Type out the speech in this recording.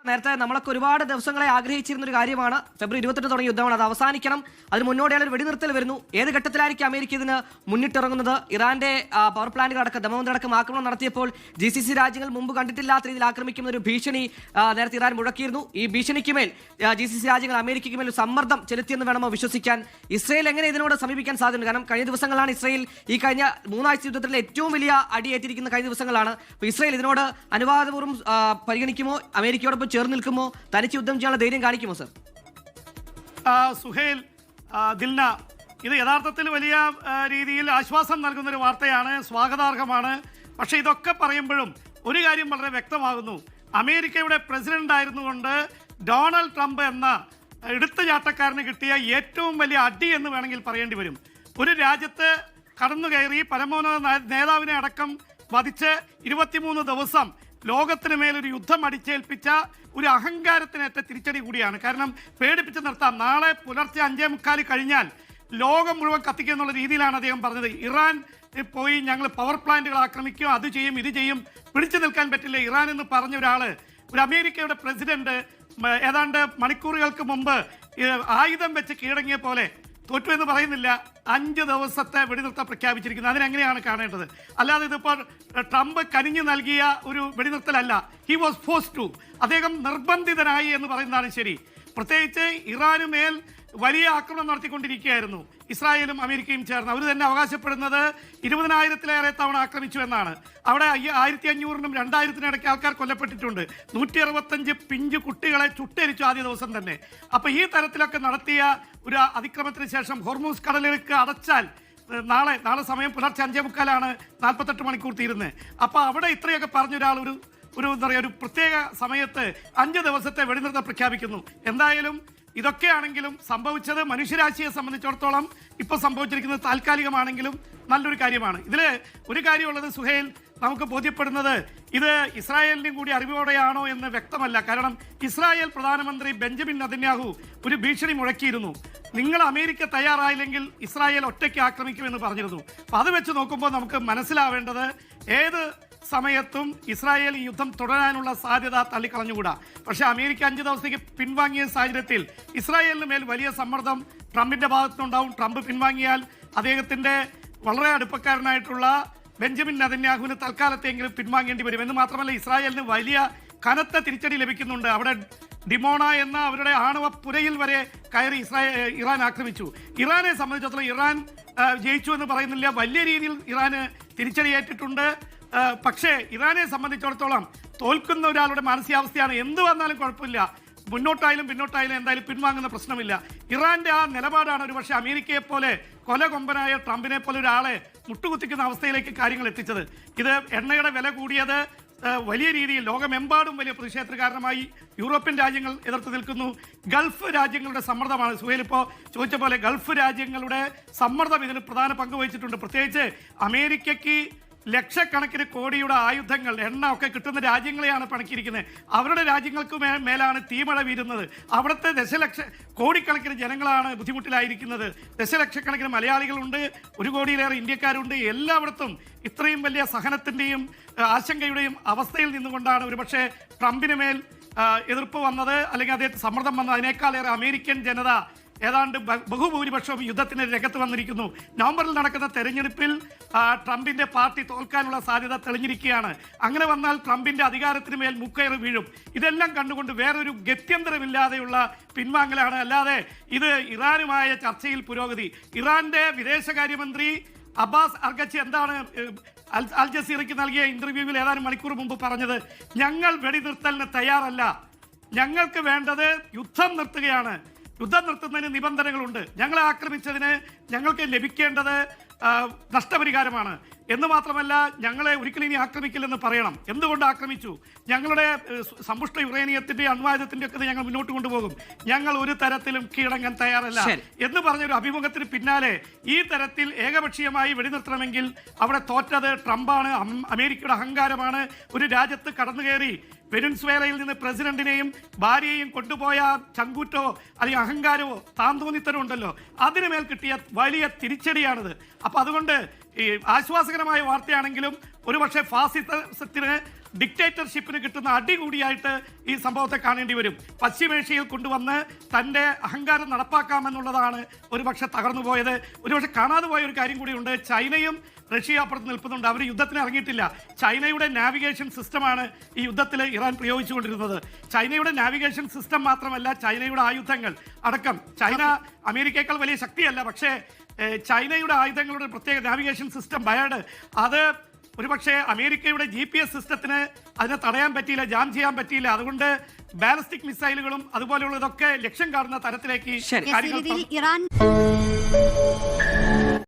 നേരത്തെ നമ്മളൊക്കെ ഒരുപാട് ദിവസങ്ങളെ ആഗ്രഹിച്ചിരുന്ന ഒരു കാര്യമാണ്. ഫെബ്രുവരി 28 തുടങ്ങിയ യുദ്ധമാണ്, അത് അവസാനിക്കണം. അതിന് മുന്നോടിയായ ഒരു വെടിനിർത്തൽ വരുന്നു. ഏത് ഘട്ടത്തിലായിരിക്കും അമേരിക്ക ഇതിന് മുന്നിട്ടിറങ്ങുന്നത്? ഇറാന്റെ പവർ പ്ലാന്റുകളടക്കം ദമോന്തരടക്കം ആക്രമണം നടത്തിയപ്പോൾ GCC രാജ്യങ്ങൾ മുമ്പ് കണ്ടിട്ടില്ലാത്ത രീതിയിൽ ആക്രമിക്കുന്ന ഒരു ഭീഷണി നേരത്തെ ഇറാൻ മുഴക്കിയിരുന്നു. ഈ ഭീഷണിക്ക് മേൽ GCC രാജ്യങ്ങൾ അമേരിക്കയ്ക്ക് മേൽ സമ്മർദ്ദം ചെലുത്തിയെന്ന് വേണമോ വിശ്വസിക്കാൻ? ഇസ്രയേൽ എങ്ങനെ ഇതിനോട് സമീപിക്കാൻ സാധ്യതയുണ്ട്? കാരണം കഴിഞ്ഞ ദിവസങ്ങളാണ് ഇസ്രയേൽ ഈ കഴിഞ്ഞ 3 ആഴ്ച യുദ്ധത്തിലെ ഏറ്റവും വലിയ അടിയേറ്റിരിക്കുന്ന കഴിഞ്ഞ ദിവസങ്ങളാണ്. അപ്പോൾ ഇസ്രയേൽ ഇതിനോട് അനുവാദപൂർവ്വം പരിഗണിക്കുമോ? അമേരിക്കയോടൊപ്പം ചേർന്ന് നിൽക്കുമോ? തനിച്ച് യുദ്ധം ചെയ്യാനുള്ള ധൈര്യം കാണിക്കുമോ? സർ സുഹേൽ, ദിൽന, ഇത് യഥാർത്ഥത്തിൽ വലിയ രീതിയിൽ ആശ്വാസം നൽകുന്നൊരു വാർത്തയാണ്, സ്വാഗതാർഹമാണ്. പക്ഷേ ഇതൊക്കെ പറയുമ്പോഴും ഒരു കാര്യം വളരെ വ്യക്തമാകുന്നു. അമേരിക്കയുടെ പ്രസിഡന്റ് ആയിരുന്നുകൊണ്ട് ഡൊണാൾഡ് ട്രംപ് എന്ന എടുത്തുചാട്ടക്കാരന് കിട്ടിയ ഏറ്റവും വലിയ അടി എന്ന് വേണമെങ്കിൽ പറയേണ്ടി വരും. ഒരു രാജ്യത്ത് കടന്നു കയറി പരമോന്നത നേതാവിനെ അടക്കം വധിച്ച് 23 ദിവസം ലോകത്തിന് മേലൊരു യുദ്ധം അടിച്ചേൽപ്പിച്ച ഒരു അഹങ്കാരത്തിനേറ്റ തിരിച്ചടി കൂടിയാണ്. കാരണം പേടിപ്പിച്ച് നിർത്താം, നാളെ പുലർച്ചെ 5:45 കഴിഞ്ഞാൽ ലോകം മുഴുവൻ കത്തിക്കുക എന്നുള്ള രീതിയിലാണ് അദ്ദേഹം പറഞ്ഞത്. ഇറാൻ പോയി ഞങ്ങൾ പവർ പ്ലാന്റുകൾ ആക്രമിക്കും, അത് ചെയ്യും, ഇത് ചെയ്യും, പിടിച്ചു നിൽക്കാൻ പറ്റില്ല ഇറാൻ എന്ന് പറഞ്ഞ ഒരാള്, ഒരു അമേരിക്കയുടെ പ്രസിഡന്റ് ഏതാണ്ട് മണിക്കൂറുകൾക്ക് മുമ്പ് ആയുധം വെച്ച് കീഴടങ്ങിയ പോലെ തോറ്റു എന്ന് പറയുന്നില്ല, 5 ദിവസത്തെ വെടിനിർത്തൽ പ്രഖ്യാപിച്ചിരിക്കുന്നത്. അതിനെങ്ങനെയാണ് കാണേണ്ടത്? അല്ലാതെ ഇതിപ്പോൾ ട്രംപ് കനിഞ്ഞു നൽകിയ ഒരു വെടിനിർത്തലല്ല. ഹി വാസ് ഫോഴ്സ് ടു, അദ്ദേഹം നിർബന്ധിതനായി എന്ന് പറയുന്നതാണ് ശരി. പ്രത്യേകിച്ച് ഇറാന് മേൽ വലിയ ആക്രമണം നടത്തിക്കൊണ്ടിരിക്കുകയായിരുന്നു ഇസ്രായേലും അമേരിക്കയും ചേർന്ന്. അവർ തന്നെ അവകാശപ്പെടുന്നത് 20,000-ലേറെ തവണ ആക്രമിച്ചു എന്നാണ്. അവിടെ 1500-നും 2000-നും ഇടയ്ക്ക് ആൾക്കാർ കൊല്ലപ്പെട്ടിട്ടുണ്ട്. 165 പിഞ്ചു കുട്ടികളെ ചുട്ടരിച്ചു ആദ്യ ദിവസം തന്നെ. അപ്പോൾ ഈ തരത്തിലൊക്കെ നടത്തിയ ഒരു അതിക്രമത്തിന് ശേഷം ഹോർമൂസ് കടലിലേക്ക് അടച്ചാൽ നാളെ സമയം പുലർച്ചെ 5:45 48 മണിക്കൂർ തീരുന്നത്. അപ്പോൾ അവിടെ ഇത്രയൊക്കെ പറഞ്ഞൊരാൾ എന്താ പറയുക, ഒരു പ്രത്യേക സമയത്ത് 5 ദിവസത്തെ വെടിനിർത്തൽ പ്രഖ്യാപിക്കുന്നു. എന്തായാലും ഇതൊക്കെയാണെങ്കിലും സംഭവിച്ചത് മനുഷ്യരാശിയെ സംബന്ധിച്ചിടത്തോളം ഇപ്പോൾ സംഭവിച്ചിരിക്കുന്നത് താൽക്കാലികമാണെങ്കിലും നല്ലൊരു കാര്യമാണ്. ഇതിൽ ഒരു കാര്യമുള്ളത് സുഹേൽ, നമുക്ക് ബോധ്യപ്പെടുന്നത് ഇത് ഇസ്രായേലിൻ്റെയും കൂടി അറിവോടെയാണോ എന്ന് വ്യക്തമല്ല. കാരണം ഇസ്രായേൽ പ്രധാനമന്ത്രി ബെഞ്ചമിൻ നെതന്യാഹു ഒരു ഭീഷണി മുഴക്കിയിരുന്നു. നിങ്ങൾ അമേരിക്ക തയ്യാറായില്ലെങ്കിൽ ഇസ്രായേൽ ഒറ്റയ്ക്ക് ആക്രമിക്കുമെന്ന് പറഞ്ഞിരുന്നു. അപ്പോൾ അത് വെച്ച് നോക്കുമ്പോൾ നമുക്ക് മനസ്സിലാവേണ്ടത് ഏത് സമയത്തും ഇസ്രായേൽ ഈ യുദ്ധം തുടരാനുള്ള സാധ്യത തള്ളിക്കളഞ്ഞുകൂടാ. പക്ഷേ അമേരിക്ക 5 ദിവസത്തേക്ക് പിൻവാങ്ങിയ സാഹചര്യത്തിൽ ഇസ്രായേലിന് മേൽ വലിയ സമ്മർദ്ദം ട്രംപിന്റെ ഭാഗത്തുനിന്നുണ്ടാവും. ട്രംപ് പിൻവാങ്ങിയാൽ അദ്ദേഹത്തിന്റെ വളരെ അടുപ്പക്കാരനായിട്ടുള്ള ബെഞ്ചമിൻ നെതന്യാഹുവിന് തൽക്കാലത്തെങ്കിലും പിൻവാങ്ങേണ്ടി വരും. എന്ന് മാത്രമല്ല, ഇസ്രായേലിന് വലിയ കനത്ത തിരിച്ചടി ലഭിക്കുന്നുണ്ട്. അവിടെ ഡിമോണ എന്ന അവരുടെ ആണവ പുരയിൽ വരെ കയറി ഇറാൻ ആക്രമിച്ചു. ഇറാനെ സംബന്ധിച്ചിടത്തോളം ഇറാൻ ജയിച്ചു എന്ന് പറയുന്നില്ല, വലിയ രീതിയിൽ ഇറാന് തിരിച്ചടിയേറ്റിട്ടുണ്ട്. പക്ഷേ ഇറാനെ സംബന്ധിച്ചിടത്തോളം തോൽക്കുന്ന ഒരാളുടെ മാനസികാവസ്ഥയാണ്. എന്ത് വന്നാലും കുഴപ്പമില്ല, മുന്നോട്ടായാലും പിന്നോട്ടായാലും എന്തായാലും പിൻവാങ്ങുന്ന പ്രശ്നമില്ല. ഇറാന്റെ ആ നിലപാടാണ് ഒരുപക്ഷെ അമേരിക്കയെ പോലെ കൊലകൊമ്പനായ ട്രംപിനെ പോലെ ഒരാളെ മുട്ടുകുത്തിക്കുന്ന അവസ്ഥയിലേക്ക് കാര്യങ്ങൾ എത്തിച്ചത്. ഇത് എണ്ണയുടെ വില കൂടിയത് വലിയ രീതിയിൽ ലോകമെമ്പാടും വലിയ പ്രതിഷേധത്തിന് കാരണമായി. യൂറോപ്യൻ രാജ്യങ്ങൾ എതിർത്ത് നിൽക്കുന്നു. ഗൾഫ് രാജ്യങ്ങളുടെ സമ്മർദ്ദമാണ്. സുഹേൽ ഇപ്പോൾ ചോദിച്ച പോലെ ഗൾഫ് രാജ്യങ്ങളുടെ സമ്മർദ്ദം ഇതിന് പ്രധാന പങ്ക് വഹിച്ചിട്ടുണ്ട്. പ്രത്യേകിച്ച് അമേരിക്കയ്ക്ക് ലക്ഷക്കണക്കിന് കോടിയുടെ ആയുധങ്ങൾ, എണ്ണ ഒക്കെ കിട്ടുന്ന രാജ്യങ്ങളെയാണ് പണിക്കിരിക്കുന്നത്. അവരുടെ രാജ്യങ്ങൾക്ക് മേലാണ് തീമഴ വീരുന്നത്. അവിടുത്തെ കോടിക്കണക്കിന് ജനങ്ങളാണ് ബുദ്ധിമുട്ടിലായിരിക്കുന്നത്. ദശലക്ഷക്കണക്കിന് മലയാളികളുണ്ട്, 1 കോടിയിലേറെ ഇന്ത്യക്കാരുണ്ട്. എല്ലായിടത്തും ഇത്രയും വലിയ സഹനത്തിൻ്റെയും ആശങ്കയുടെയും അവസ്ഥയിൽ നിന്നുകൊണ്ടാണ് ഒരുപക്ഷെ ട്രംപിന് മേൽ എതിർപ്പ് വന്നത്, അല്ലെങ്കിൽ അദ്ദേഹത്തെ സമ്മർദ്ദം വന്നത്. അതിനേക്കാളേറെ അമേരിക്കൻ ജനത ഏതാണ്ട് ബഹുഭൂരിപക്ഷവും യുദ്ധത്തിന് രംഗത്ത് വന്നിരിക്കുന്നു. നവംബറിൽ നടക്കുന്ന തെരഞ്ഞെടുപ്പിൽ ട്രംപിന്റെ പാർട്ടി തോൽക്കാനുള്ള സാധ്യത തെളിഞ്ഞിരിക്കുകയാണ്. അങ്ങനെ വന്നാൽ ട്രംപിന്റെ അധികാരത്തിന് മേൽ മുക്കയറ് വീഴും. ഇതെല്ലാം കണ്ടുകൊണ്ട് വേറൊരു ഗത്യന്തരമില്ലാതെയുള്ള പിൻവാങ്ങലാണ്. അല്ലാതെ ഇത് ഇറാനുമായ ചർച്ചയിൽ പുരോഗതി. ഇറാന്റെ വിദേശകാര്യമന്ത്രി അബ്ബാസ് അർഗച്ചി എന്താണ് അൽ ജസീറയ്ക്ക് നൽകിയ ഇന്റർവ്യൂവിൽ ഏതാനും മണിക്കൂർ മുമ്പ് പറഞ്ഞത്? ഞങ്ങൾ വെടിനിർത്തലിന് തയ്യാറല്ല, ഞങ്ങൾക്ക് വേണ്ടത് യുദ്ധം നിർത്തുകയാണ്. യുദ്ധം നിർത്തുന്നതിന് നിബന്ധനകളുണ്ട്. ഞങ്ങളെ ആക്രമിച്ചതിന് ഞങ്ങൾക്ക് ലഭിക്കേണ്ടത് നഷ്ടപരിഹാരമാണ് എന്ന് മാത്രമല്ല, ഞങ്ങളെ ഒരിക്കലും ഇനി ആക്രമിക്കില്ലെന്ന് പറയണം. എന്തുകൊണ്ട് ആക്രമിച്ചു? ഞങ്ങളുടെ സമ്പുഷ്ട യുറേനിയത്തിന്റെ അണ്വായുധത്തിന്റെ ഒക്കെ ഞങ്ങൾ മുന്നോട്ട് കൊണ്ടുപോകും, ഞങ്ങൾ ഒരു തരത്തിലും കീഴടങ്ങാൻ തയ്യാറല്ല എന്ന് പറഞ്ഞൊരു അഭിമുഖത്തിന് പിന്നാലെ ഈ തരത്തിൽ ഏകപക്ഷീയമായി വെടിനിർത്തണമെങ്കിൽ അവിടെ തോറ്റത് ട്രംപാണ്, അമേരിക്കയുടെ അഹങ്കാരമാണ്. ഒരു രാജ്യത്ത് കടന്നുകയറി വെനസ്വേലയിൽ നിന്ന് പ്രസിഡന്റിനെയും ഭാര്യയെയും കൊണ്ടുപോയ ചങ്കൂറ്റോ അല്ലെങ്കിൽ അഹങ്കാരമോ താന്തോന്നിത്തരോ ഉണ്ടല്ലോ, അതിനുമേൽ കിട്ടിയ വലിയ തിരിച്ചടിയാണിത്. അപ്പം അതുകൊണ്ട് ഈ ആശ്വാസകരമായ വാർത്തയാണെങ്കിലും ഒരുപക്ഷെ ഫാസിസത്തിന് ഡിക്റ്റേറ്റർഷിപ്പിന് കിട്ടുന്ന അടി കൂടിയായിട്ട് ഈ സംഭവത്തെ കാണേണ്ടി വരും. പശ്ചിമേഷ്യയിൽ കൊണ്ടുവന്ന് തൻ്റെ അഹങ്കാരം നടപ്പാക്കാമെന്നുള്ളതാണ് ഒരുപക്ഷെ തകർന്നു പോയത്. ഒരുപക്ഷെ കാണാതെ പോയ ഒരു കാര്യം കൂടിയുണ്ട്. ചൈനയും റഷ്യ അപ്പുറത്ത് നിൽക്കുന്നുണ്ട്. അവർ യുദ്ധത്തിന് ഇറങ്ങിയിട്ടില്ല. ചൈനയുടെ നാവിഗേഷൻ സിസ്റ്റമാണ് ഈ യുദ്ധത്തിൽ ഇറാൻ പ്രയോഗിച്ചുകൊണ്ടിരുന്നത്. ചൈനയുടെ നാവിഗേഷൻ സിസ്റ്റം മാത്രമല്ല, ചൈനയുടെ ആയുധങ്ങൾ അടക്കം. ചൈന അമേരിക്കയേക്കാൾ വലിയ ശക്തിയല്ല, പക്ഷേ ചൈനയുടെ ആയുധങ്ങളുടെ പ്രത്യേക നാവിഗേഷൻ സിസ്റ്റം ബയർഡ്, അത് ഒരുപക്ഷെ അമേരിക്കയുടെ GPS സിസ്റ്റത്തിന് അതിനെ തടയാൻ പറ്റിയില്ല, ജാം ചെയ്യാൻ പറ്റിയില്ല. അതുകൊണ്ട് ബാലിസ്റ്റിക് മിസൈലുകളും അതുപോലെയുള്ളതൊക്കെ ലക്ഷ്യം കാണുന്ന തരത്തിലേക്ക് കാര്യങ്ങൾ ഇറാൻ